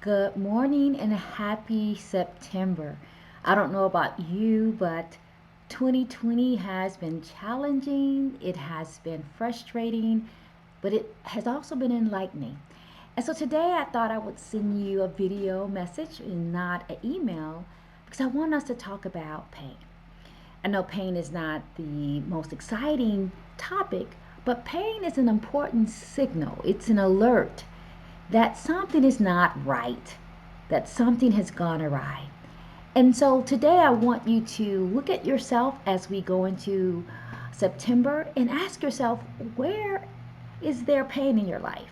Good morning and happy September. I don't know about you, but 2020 has been challenging, it has been frustrating, but it has also been enlightening. And so today I thought I would send you a video message and not an email because I want us to talk about pain. I know pain is not the most exciting topic, but pain is an important signal, it's an alert that something is not right, that something has gone awry. And so today I want you to look at yourself as we go into September and ask yourself, where is there pain in your life?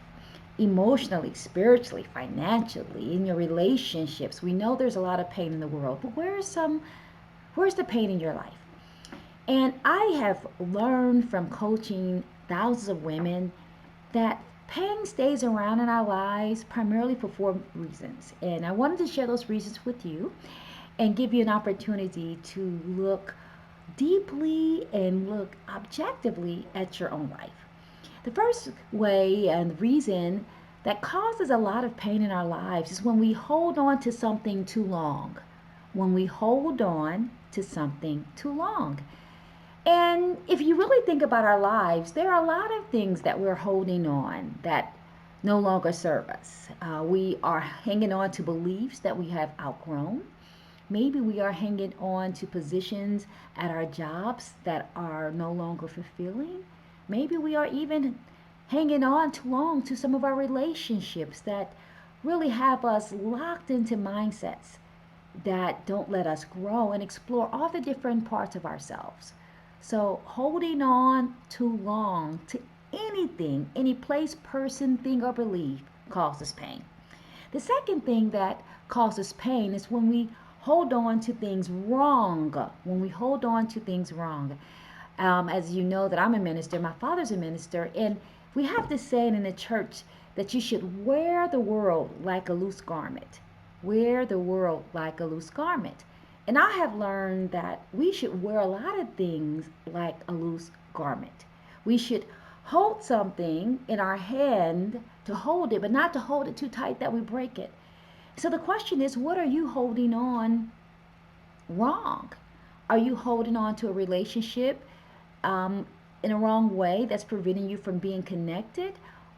Emotionally, spiritually, financially, in your relationships. We know there's a lot of pain in the world, but where's the pain in your life? And I have learned from coaching thousands of women that pain stays around in our lives primarily for four reasons. And I wanted to share those reasons with you and give you an opportunity to look deeply and look objectively at your own life. The first way and the reason that causes a lot of pain in our lives is when we hold on to something too long. When we hold on to something too long. And if you really think about our lives, there are a lot of things that we're holding on that no longer serve us. We are hanging on to beliefs that we have outgrown. Maybe we are hanging on to positions at our jobs that are no longer fulfilling. Maybe we are even hanging on too long to some of our relationships that really have us locked into mindsets that don't let us grow and explore all the different parts of ourselves. So, holding on too long to anything, any place, person, thing, or belief causes pain. The second thing that causes pain is when we hold on to things wrong. When we hold on to things wrong. As you know, that I'm a minister, my father's a minister, and we have this saying in the church that you should wear the world like a loose garment. Wear the world like a loose garment. And I have learned that we should wear a lot of things like a loose garment. We should hold something in our hand to hold it, but not to hold it too tight that we break it. So the question is, what are you holding on wrong? Are you holding on to a relationship um, in a wrong way that's preventing you from being connected?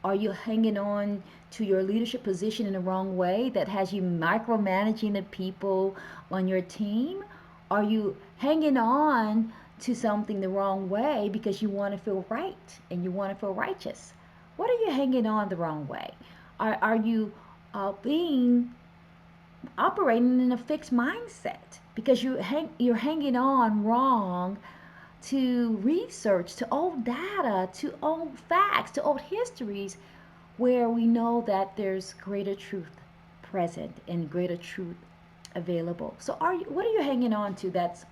Are you hanging on to your leadership position in the wrong way that has you micromanaging the people on your team? Are you hanging on to something the wrong way because you want to feel right and you want to feel righteous? What are you hanging on the wrong way? Are you being operating in a fixed mindset because you're hanging on wrong to research, to old data, to old facts, to old histories where we know that there's greater truth present and greater truth available. So what are you hanging on to that's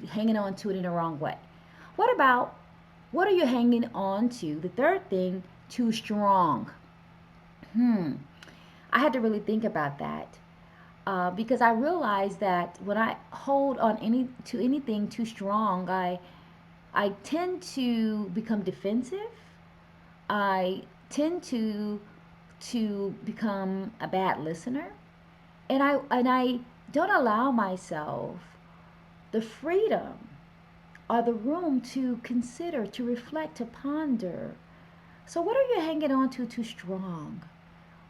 hanging on to it in the wrong way? What about what are you hanging on to? The third thing, too strong. Hmm. I had to really think about that because I realized that when I hold on anything too strong, I tend to become defensive. I tend to become a bad listener, and I don't allow myself the freedom or the room to consider, to reflect, to ponder. So, what are you hanging on to too strong?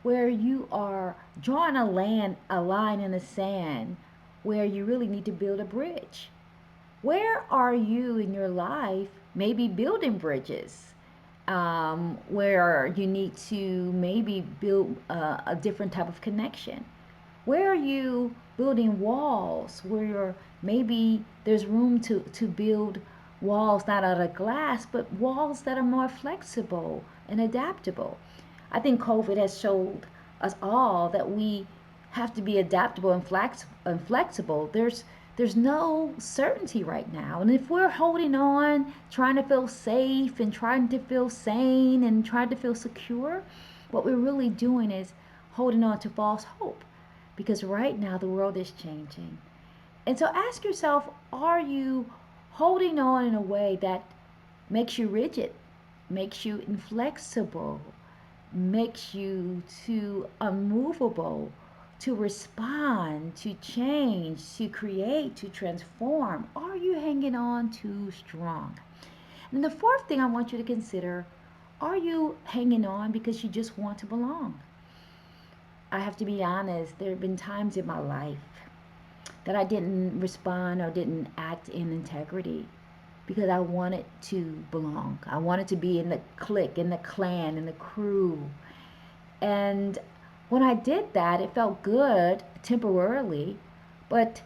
Where you are drawing a line in the sand, where you really need to build a bridge. Where are you in your life maybe building bridges where you need to maybe build a different type of connection? Where are you building walls where maybe there's room to build walls not out of glass, but walls that are more flexible and adaptable? I think COVID has showed us all that we have to be adaptable and flexible. There's no certainty right now. And if we're holding on, trying to feel safe and trying to feel sane and trying to feel secure, what we're really doing is holding on to false hope because right now the world is changing. And so ask yourself, are you holding on in a way that makes you rigid, makes you inflexible, makes you too unmovable, to respond, to change, to create, to transform? Are you hanging on too strong? And the fourth thing I want you to consider, are you hanging on because you just want to belong? I have to be honest, there have been times in my life that I didn't respond or didn't act in integrity because I wanted to belong. I wanted to be in the clique, in the clan, in the crew. And when I did that, it felt good temporarily. But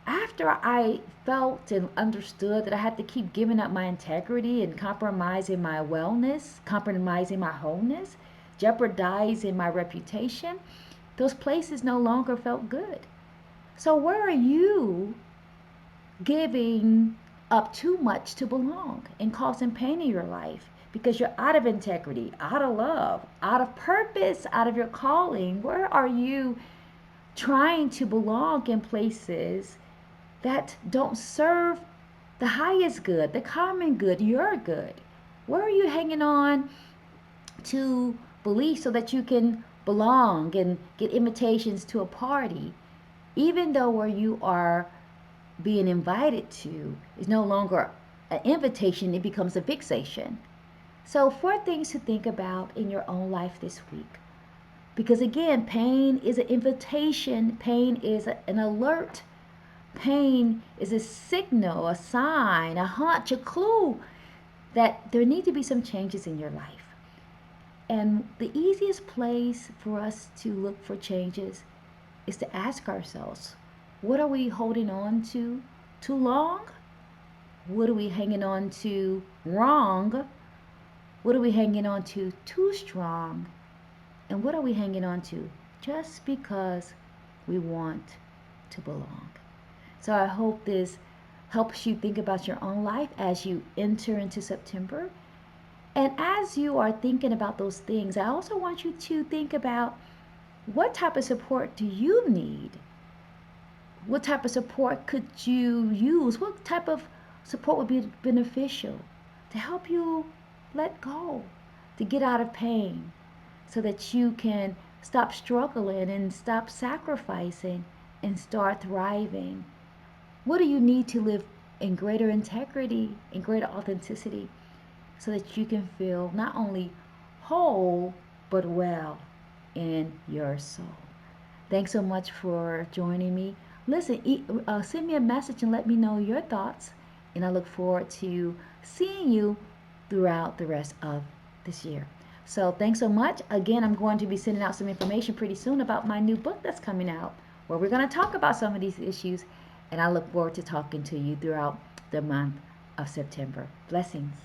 after I felt and understood that I had to keep giving up my integrity and compromising my wellness, compromising my wholeness, jeopardizing my reputation, those places no longer felt good. So, where are you giving up too much to belong and causing pain in your life because you're out of integrity, out of love, out of purpose, out of your calling? Where are you trying to belong in places that don't serve the highest good, the common good, your good? Where are you hanging on to belief so that you can belong and get invitations to a party, even though where you are being invited to is no longer an invitation, it becomes a fixation? So, four things to think about in your own life this week. Because again, pain is an invitation, pain is an alert, pain is a signal, a sign, a hunch, a clue that there need to be some changes in your life. And the easiest place for us to look for changes is to ask ourselves, what are we holding on to too long? What are we hanging on to wrong? What are we hanging on to too strong? And what are we hanging on to just because we want to belong? So I hope this helps you think about your own life as you enter into September. And as you are thinking about those things, I also want you to think about, what type of support do you need? What type of support could you use? What type of support would be beneficial to help you let go, to get out of pain, so that you can stop struggling and stop sacrificing and start thriving? What do you need to live in greater integrity and greater authenticity so that you can feel not only whole but well in your soul? Thanks so much for joining me. Listen, send me a message and let me know your thoughts. And I look forward to seeing you throughout the rest of this year. So thanks so much. Again, I'm going to be sending out some information pretty soon about my new book that's coming out, where we're going to talk about some of these issues. And I look forward to talking to you throughout the month of September. Blessings.